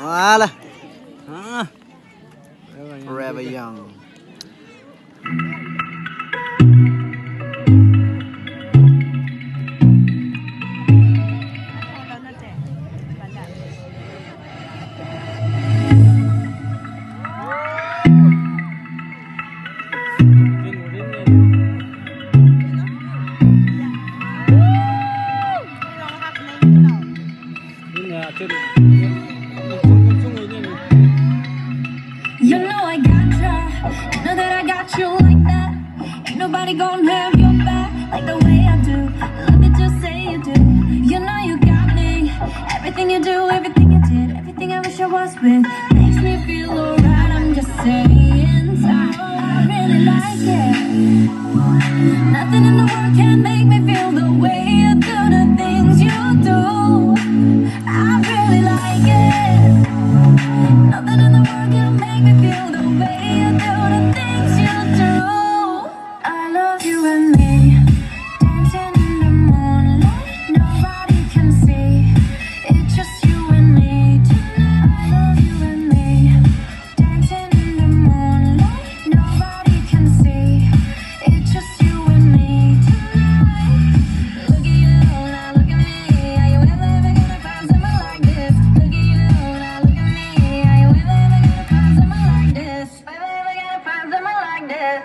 Voilà. Forever young. You know I got ya. You know that I got you like that. Ain't nobody gonna have your back like the way I do. Love it, just say you do. You know you got me. Everything you do, everything you did, everything I wish I was with makes me feel alright. I'm just saying, so I really like it. Nothing in the world can make me feel the way you do the things you do. I really like it. Nothing in the world can make me feel the way you do the things you do. I love you and me, dancing in the moonlight. Nobody can see, it's just you and me tonight. I love you and me, dancing in the moonlight. Nobody can see, it's just you and me tonight. Look at you now, look at me. Are you ever gonna find someone like this? Look at you now, look at me. Are you ever gonna find someone like this? Ever gonna find someone like this?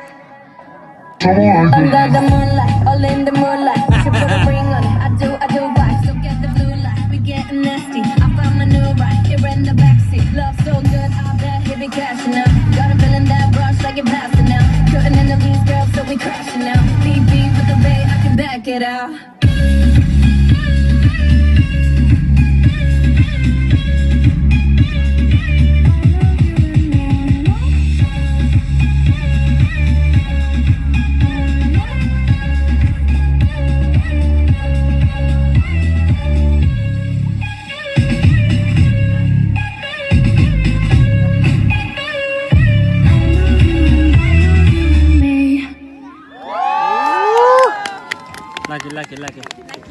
Under the moonlight, all in the moonlight. You should put a ring on it. I do right. Look at the blue light, we getting nasty. I found my new ride here in the backseat. Love so good, I bet he be cashing out. Got a feeling that rush like it passing out. Couldn't end up these girls, so we crashing out. BB with the bay, I can back it out. Like it.